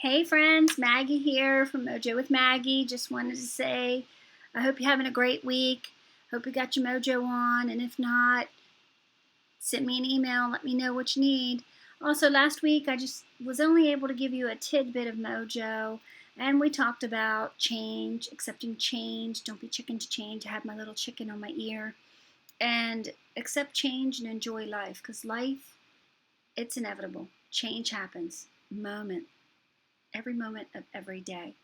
Hey friends, Maggie here from Mojo with Maggie. Just wanted to say I hope you're having a great week. Hope you got your Mojo on, and if not, send me an email, let me know what you need. Also, last week I just was only able to give you a tidbit of Mojo, and we talked about change, accepting change. Don't be chicken to change. I have my little chicken on my ear. And accept change and enjoy life, because life, it's inevitable. Change happens. Every moment of every day.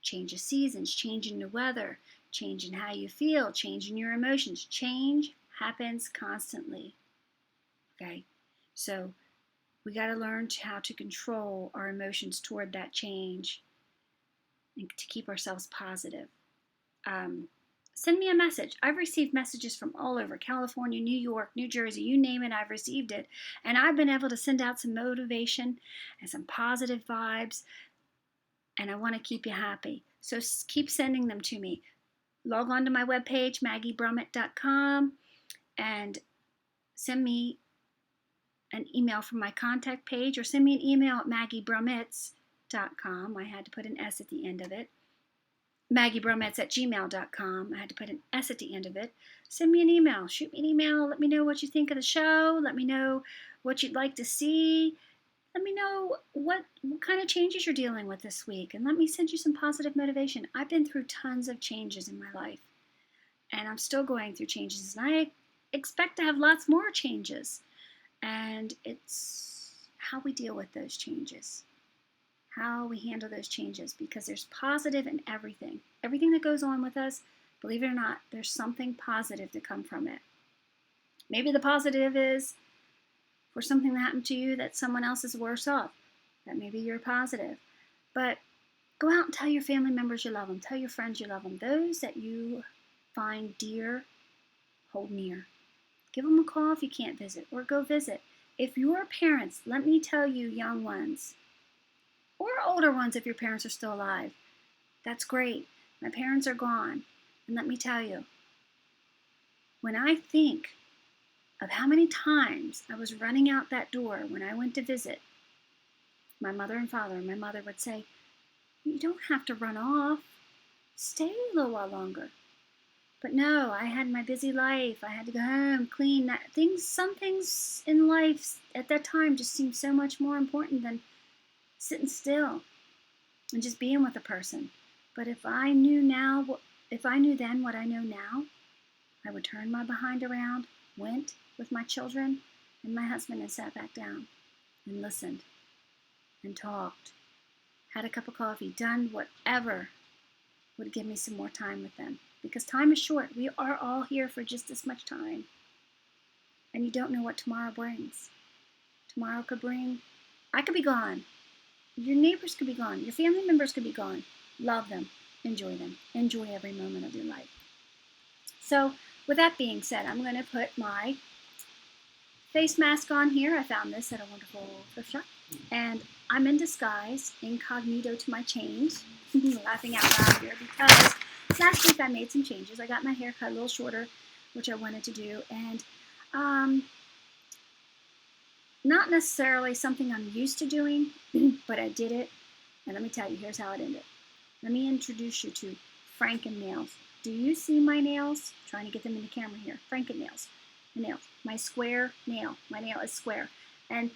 Change of seasons, change in the weather, change in how you feel, change in your emotions. Change happens constantly. Okay? So we got to learn how to control our emotions toward that change and to keep ourselves positive. Um, Send me a message. I've received messages from all over California, New York, New Jersey, you name it, I've received it. And I've been able to send out some motivation and some positive vibes, and I want to keep you happy. So keep sending them to me. Log on to my webpage, maggiebrumit.com, and send me an email from my contact page, or send me an email at maggiebrumits.com. I had to put an S at the end of it. maggiebrumits@gmail.com. I had to put an S at the end of it. Send me an email. Shoot me an email. Let me know what you think of the show. Let me know what you'd like to see. Let me know what kind of changes you're dealing with this week, and let me send you some positive motivation. I've been through tons of changes in my life, and I'm still going through changes, and I expect to have lots more changes. And it's how we deal with those changes, how we handle those changes, because there's positive in everything. Everything that goes on with us, believe it or not, there's something positive to come from it. Maybe the positive is for something that happened to you that someone else is worse off. That maybe you're positive. But go out and tell your family members you love them. Tell your friends you love them. Those that you find dear, hold near. Give them a call if you can't visit, or go visit. If your parents, let me tell you, young ones, or older ones if your parents are still alive, that's great. My parents are gone. And let me tell you, when I think of how many times I was running out that door when I went to visit my mother and father, my mother would say, "You don't have to run off. Stay a little while longer." But no, I had my busy life. I had to go home, clean that things. Some things in life at that time just seemed so much more important than sitting still and just being with a person. But if I knew then what I know now, I would turn my behind around, went with my children and my husband, and sat back down and listened and talked, had a cup of coffee, done whatever would give me some more time with them. Because time is short. We are all here for just this much time. And you don't know what tomorrow brings. Tomorrow could bring, I could be gone. Your neighbors could be gone. Your family members could be gone. Love them. Enjoy them. Enjoy every moment of your life. So, with that being said, I'm going to put my face mask on here. I found this at a wonderful thrift shop. And I'm in disguise, incognito to my chains. Laughing out loud here because last week I made some changes. I got my hair cut a little shorter, which I wanted to do. And not necessarily something I'm used to doing, but I did it. And let me tell you, here's how it ended. Let me introduce you to Franken nails. Do you see my nails? I'm trying to get them in the camera here. Franken nails. The nails. My square nail. My nail is square. And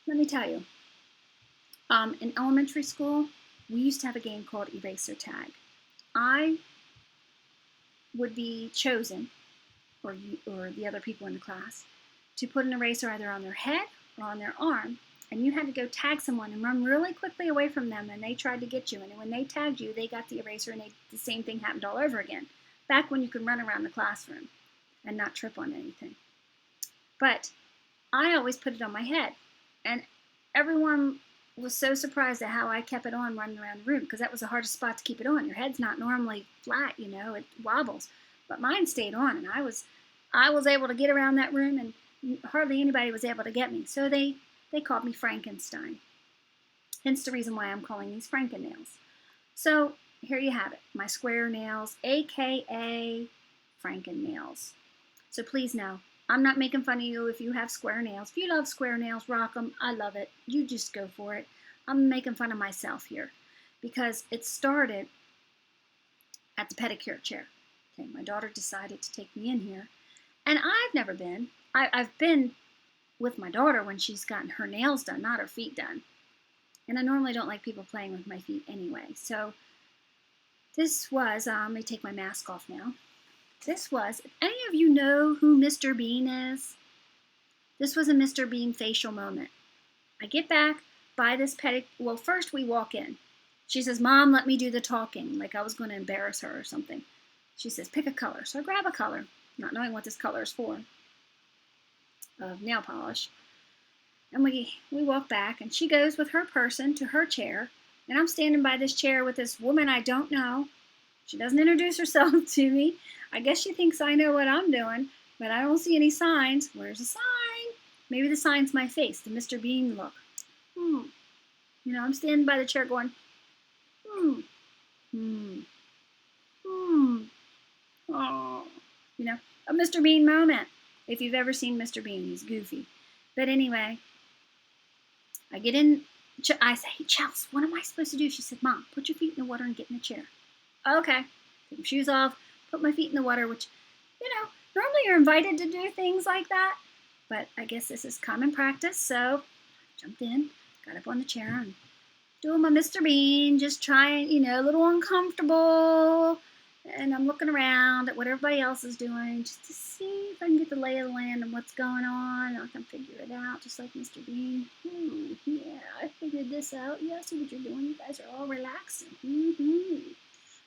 let me tell you, in elementary school, we used to have a game called Eraser Tag. I would be chosen, or the other people in the class, to put an eraser either on their head or on their arm, and you had to go tag someone and run really quickly away from them, and they tried to get you, and when they tagged you, they got the eraser, and the same thing happened all over again, back when you could run around the classroom and not trip on anything. But I always put it on my head, and everyone was so surprised at how I kept it on running around the room, because that was the hardest spot to keep it on. Your head's not normally flat, it wobbles, but mine stayed on, and I was able to get around that room, and hardly anybody was able to get me. So they called me Frankenstein. Hence the reason why I'm calling these Franken nails. So here you have it, my square nails, aka Franken nails. So please know, I'm not making fun of you if you have square nails. If you love square nails, rock them. I love it. You just go for it. I'm making fun of myself here because it started at the pedicure chair. Okay, my daughter decided to take me in here, and I've never been. I've been with my daughter when she's gotten her nails done, not her feet done. And I normally don't like people playing with my feet anyway. So this was, let me take my mask off now. This was, if any of you know who Mr. Bean is, this was a Mr. Bean facial moment. I get back, buy this well, first we walk in. She says, Mom, let me do the talking, like I was going to embarrass her or something. She says, pick a color. So I grab a color, not knowing what this color is for, of nail polish. And we walk back, and she goes with her person to her chair, and I'm standing by this chair with this woman I don't know. She doesn't introduce herself to me. I guess she thinks I know what I'm doing, but I don't see any signs. Where's the sign? Maybe the sign's my face, the Mr. Bean look. You know, I'm standing by the chair going, Oh, you know, a Mr. Bean moment. If you've ever seen Mr. Bean, he's goofy. But anyway, I get in. I say, hey, Chelsea, what am I supposed to do? She said, Mom, put your feet in the water and get in the chair. Okay. Take my shoes off, put my feet in the water, which, you know, normally you're invited to do things like that. But I guess this is common practice. So I jumped in, got up on the chair, and doing my Mr. Bean, just trying, you know, a little uncomfortable. And I'm looking around at what everybody else is doing just to see if I can get the lay of the land and what's going on. I can figure it out, just like Mr. Bean. Yeah, I figured this out. Yeah, I see what you're doing. You guys are all relaxing.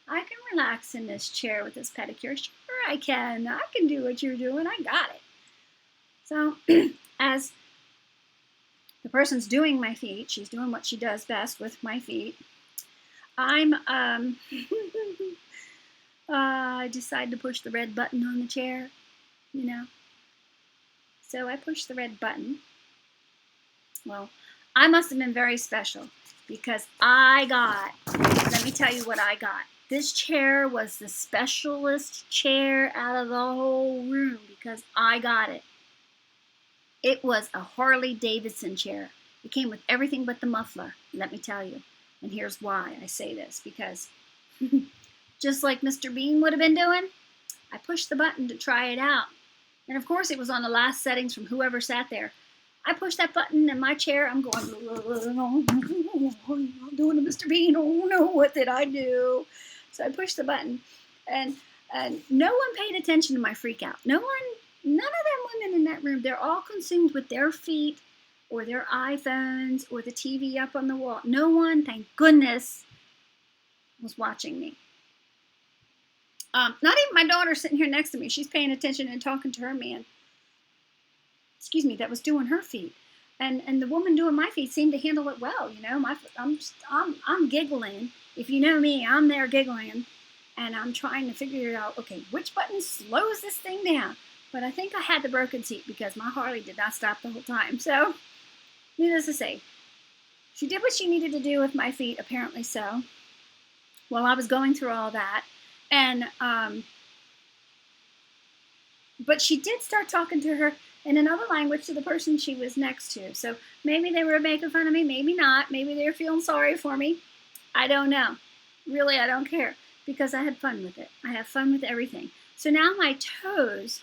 I can relax in this chair with this pedicure. Sure, I can. I can do what you're doing. I got it. So, as the person's doing my feet, she's doing what she does best with my feet. I decide to push the red button on the chair, you know. So I pushed the red button. Well, I must have been very special because let me tell you what I got. This chair was the specialist chair out of the whole room because I got it. It was a Harley Davidson chair. It came with everything but the muffler, let me tell you. And here's why I say this, because just like Mr. Bean would have been doing, I pushed the button to try it out. And of course it was on the last settings from whoever sat there. I pushed that button in my chair, I'm going, I'm doing a Mr. Bean, oh no, what did I do? So I pushed the button, and no one paid attention to my freak out. None of them women in that room, they're all consumed with their feet or their iPhones or the TV up on the wall. No one, thank goodness, was watching me. Not even my daughter sitting here next to me. She's paying attention and talking to her man. Excuse me, that was doing her feet. And the woman doing my feet seemed to handle it well, you know. I'm giggling. If you know me, I'm there giggling. And I'm trying to figure it out, okay, which button slows this thing down? But I think I had the broken seat because my Harley did not stop the whole time. So, needless to say, she did what she needed to do with my feet, apparently so, while I was going through all that. And, but she did start talking to her in another language to the person she was next to. So maybe they were making fun of me, maybe not. Maybe they were feeling sorry for me. I don't know. Really, I don't care because I had fun with it. I have fun with everything. So now my toes,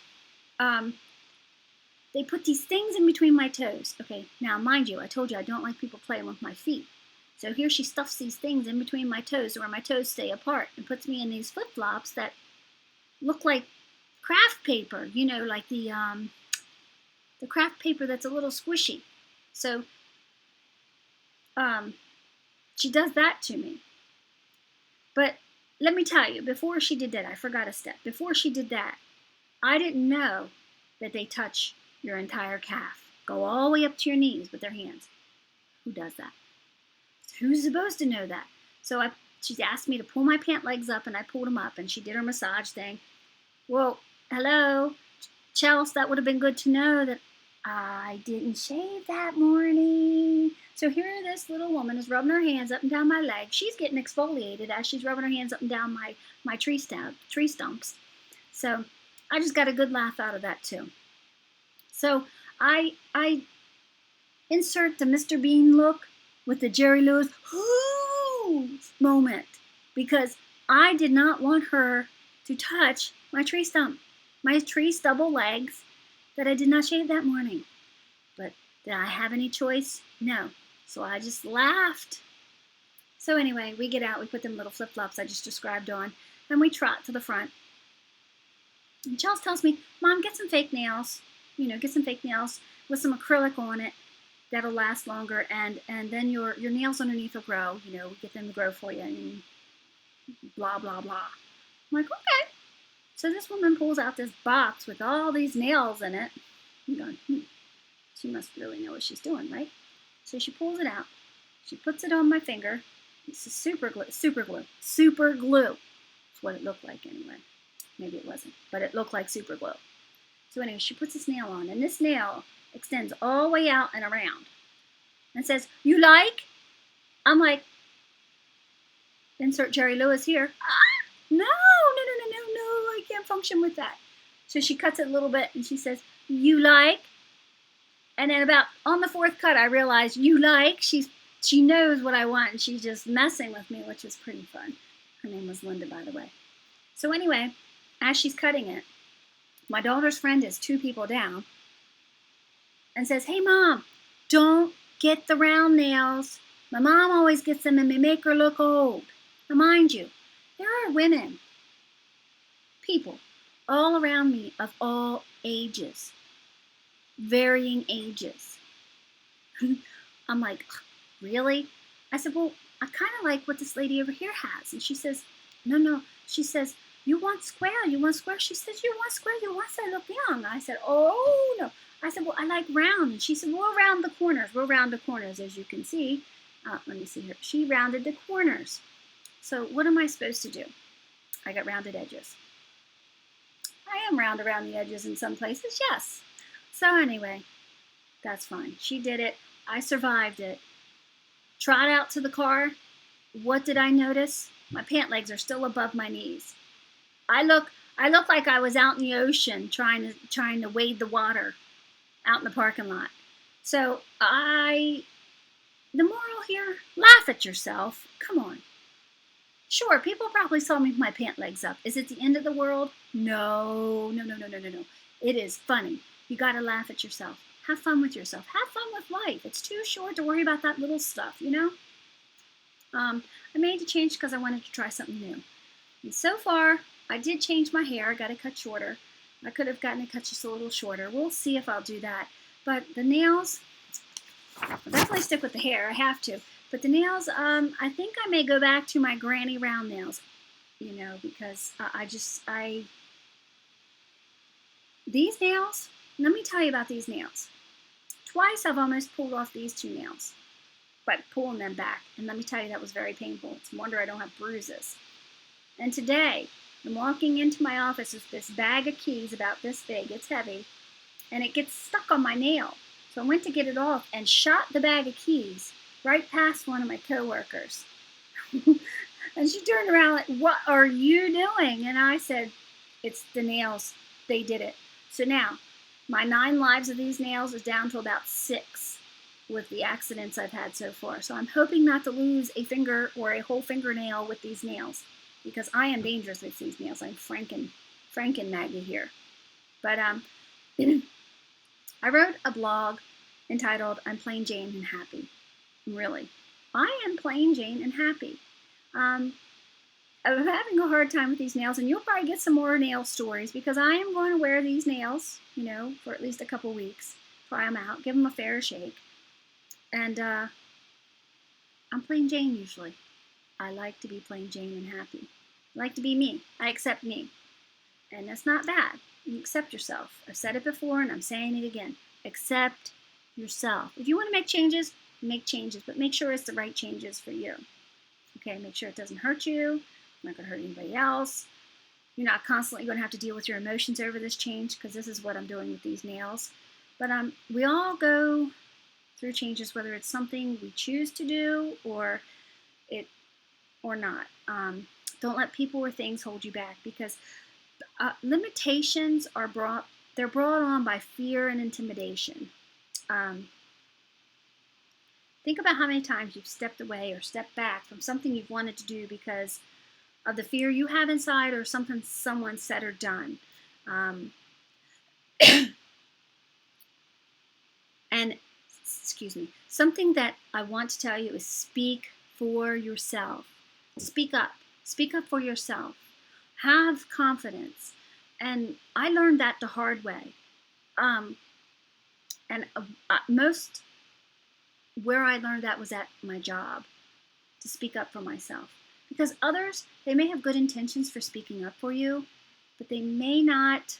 they put these things in between my toes. Okay, now mind you, I told you I don't like people playing with my feet. So here she stuffs these things in between my toes where my toes stay apart and puts me in these flip-flops that look like craft paper, you know, like the craft paper that's a little squishy. So she does that to me. But let me tell you, before she did that, I forgot a step. Before she did that, I didn't know that they touch your entire calf. Go all the way up to your knees with their hands. Who does that? Who's supposed to know that? So she asked me to pull my pant legs up, and I pulled them up, and she did her massage thing. Well, hello, Chelsea, that would have been good to know that I didn't shave that morning. So here this little woman is rubbing her hands up and down my leg. She's getting exfoliated as she's rubbing her hands up and down my tree stumps. So I just got a good laugh out of that too. So I insert the Mr. Bean look with the Jerry Lewis moment, because I did not want her to touch my tree stump, my tree stubble legs that I did not shave that morning. But did I have any choice? No. So I just laughed. So anyway, we get out, we put them little flip-flops I just described on, and we trot to the front. And Charles tells me, Mom, get some fake nails. Get some fake nails with some acrylic on it. That'll last longer, and then your nails underneath will grow. Get them to grow for you, and blah, blah, blah. I'm like, okay. So this woman pulls out this box with all these nails in it. I'm going, she must really know what she's doing, right? So she pulls it out. She puts it on my finger. This is super glue. That's what it looked like anyway. Maybe it wasn't, but it looked like super glue. So anyway, she puts this nail on, and this nail extends all the way out and around and says, you like? I'm like, insert Jerry Lewis here. No, I can't function with that. So she cuts it a little bit, and she says, you like? And then about on the fourth cut, I realized, you like? She knows what I want, and she's just messing with me, which was pretty fun. Her name was Linda, by the way. So anyway, as she's cutting it, my daughter's friend is 2 people down and says, hey, Mom, don't get the round nails. My mom always gets them, and they make her look old. Now, mind you, there are women, people, all around me of all ages, varying ages. I'm like, really? I said, well, I kind of like what this lady over here has. And she says, no. She says, you want square? She says, you want square? You want to look young. I said, oh, no. I said, well, I like round. And she said, we'll round the corners, as you can see. Let me see here. She rounded the corners. So what am I supposed to do? I got rounded edges. I am round around the edges in some places, yes. So anyway, that's fine. She did it. I survived it. Trot out to the car. What did I notice? My pant legs are still above my knees. I look like I was out in the ocean trying to wade the water out in the parking lot. So the moral here, laugh at yourself. Come on. Sure, people probably saw me with my pant legs up. Is it the end of the world? No. It is funny. You got to laugh at yourself. Have fun with yourself. Have fun with life. It's too short to worry about that little stuff, I made the change because I wanted to try something new. And so far, I did change my hair. I got it cut shorter. I could have gotten it cut just a little shorter. We'll see if I'll do that. But the nails, I'll definitely stick with the hair. I have to. But the nails, I think I may go back to my granny round nails, because these nails, let me tell you about these nails. Twice I've almost pulled off these 2 nails by pulling them back. And let me tell you, that was very painful. It's a wonder I don't have bruises. And today, I'm walking into my office with this bag of keys about this big. It's heavy. And it gets stuck on my nail. So I went to get it off and shot the bag of keys right past one of my coworkers. And she turned around like, what are you doing? And I said, it's the nails. They did it. So now, my 9 lives of these nails is down to about 6 with the accidents I've had so far. So I'm hoping not to lose a finger or a whole fingernail with these nails, because I am dangerous with these nails. I'm Frank and Maggie here. But I wrote a blog entitled, I'm Plain Jane and Happy. Really, I am plain Jane and happy. I'm having a hard time with these nails, and you'll probably get some more nail stories, because I am going to wear these nails, for at least a couple weeks. Try them out, give them a fair shake. And I'm plain Jane usually. I like to be plain Jane and happy. I like to be me. I accept me. And that's not bad. You accept yourself. I've said it before, and I'm saying it again. Accept yourself. If you want to make changes, but make sure it's the right changes for you. Okay, make sure it doesn't hurt you. Not going to hurt anybody else. You're not constantly going to have to deal with your emotions over this change, because this is what I'm doing with these nails. But we all go through changes, whether it's something we choose to do or not. Don't let people or things hold you back, because limitations are brought on by fear and intimidation. Think about how many times you've stepped away or stepped back from something you've wanted to do because of the fear you have inside or something someone said or done. And, excuse me, something that I want to tell you is speak for yourself. Speak up. Speak up for yourself. Have confidence. And I learned that the hard way. And most where I learned that was at my job, to speak up for myself. Because others, they may have good intentions for speaking up for you, but they may not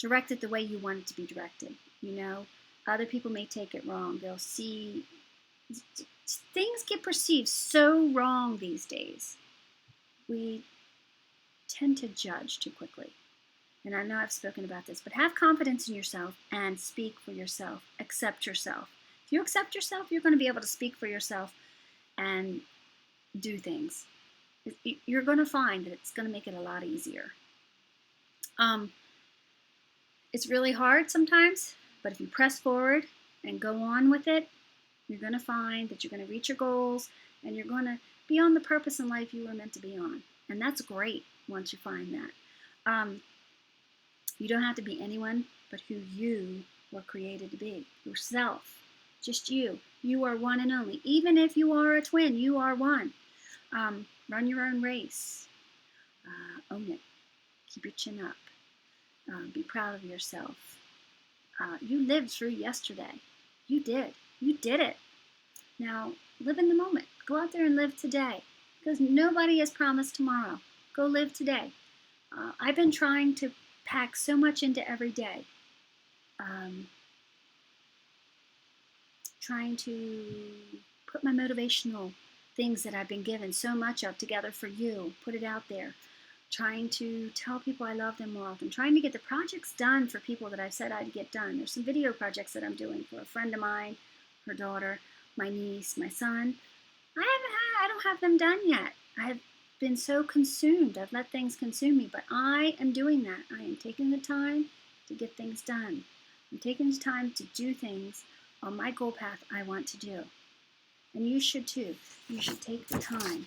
direct it the way you want it to be directed. You know, other people may take it wrong. They'll see, things get perceived so wrong these days. We tend to judge too quickly. And I know I've spoken about this, but have confidence in yourself and speak for yourself. Accept yourself. If you accept yourself, you're going to be able to speak for yourself and do things. You're going to find that it's going to make it a lot easier. It's really hard sometimes, but if you press forward and go on with it, you're going to find that you're going to reach your goals and you're going to be on the purpose in life you were meant to be on. And that's great once you find that. You don't have to be anyone but who you were created to be. Yourself. Just you. You are one and only. Even if you are a twin, you are one. Run your own race. Own it. Keep your chin up. Be proud of yourself. You lived through yesterday. You did. You did it. Now, live in the moment. Go out there and live today. Because nobody has promised tomorrow. Go live today. I've been trying to pack so much into every day. Trying to put my motivational things that I've been given so much of together for you. Put it out there. Trying to tell people I love them more often. Trying to get the projects done for people that I've said I'd get done. There's some video projects that I'm doing for a friend of mine, her daughter, my niece, my son. I don't have them done yet. I've been so consumed. I've let things consume me, but I am doing that. I am taking the time to get things done. I'm taking the time to do things on my goal path I want to do. And you should too. You should take the time.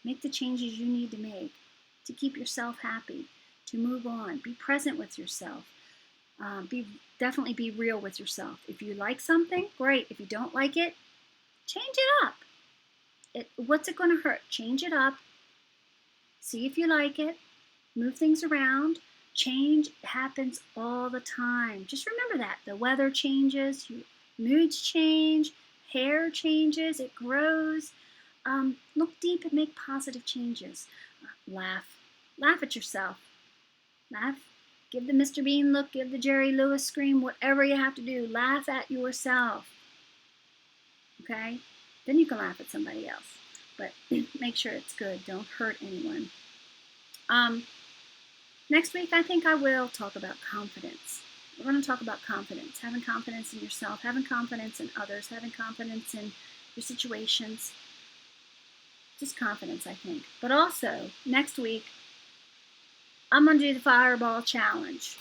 Make the changes you need to make to keep yourself happy, to move on. Be present with yourself. Definitely be real with yourself. If you like something, great. If you don't like it, change it up. What's it going to hurt? Change it up. See if you like it. Move things around. Change happens all the time. Just remember that. The weather changes. Moods change. Hair changes. It grows. Look deep and make positive changes. Laugh. Laugh at yourself. Laugh. Give the Mr. Bean look. Give the Jerry Lewis scream. Whatever you have to do. Laugh at yourself. Okay? Then you can laugh at somebody else. But make sure it's good. Don't hurt anyone. Next week, I think I will talk about confidence. We're going to talk about confidence. Having confidence in yourself. Having confidence in others. Having confidence in your situations. Just confidence, I think. But also, next week, I'm going to do the Fireball Challenge.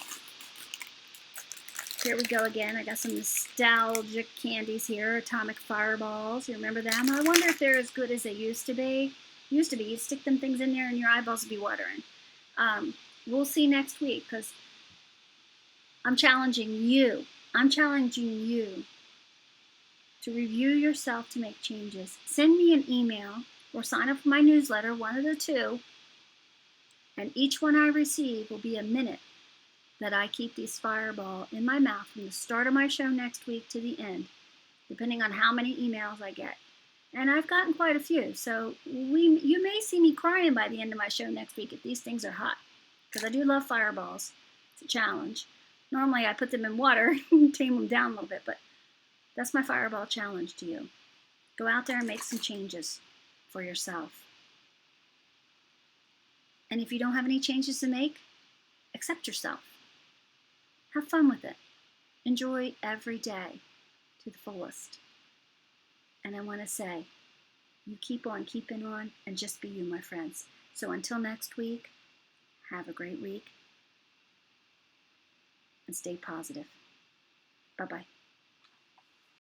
Here we go again. I got some nostalgic candies here. Atomic Fireballs. You remember them? I wonder if they're as good as they used to be. Used to be. You'd stick them things in there and your eyeballs would be watering. We'll see next week because I'm challenging you. I'm challenging you to review yourself to make changes. Send me an email or sign up for my newsletter, one of the two, and each one I receive will be a minute that I keep these Fireball in my mouth from the start of my show next week to the end, depending on how many emails I get. And I've gotten quite a few, so you may see me crying by the end of my show next week if these things are hot, because I do love Fireballs. It's a challenge. Normally I put them in water and tame them down a little bit, but that's my Fireball challenge to you. Go out there and make some changes for yourself. And if you don't have any changes to make, accept yourself. Have fun with it. Enjoy every day to the fullest. And I want to say, you keep on keeping on and just be you, my friends. So until next week, have a great week and stay positive. Bye-bye.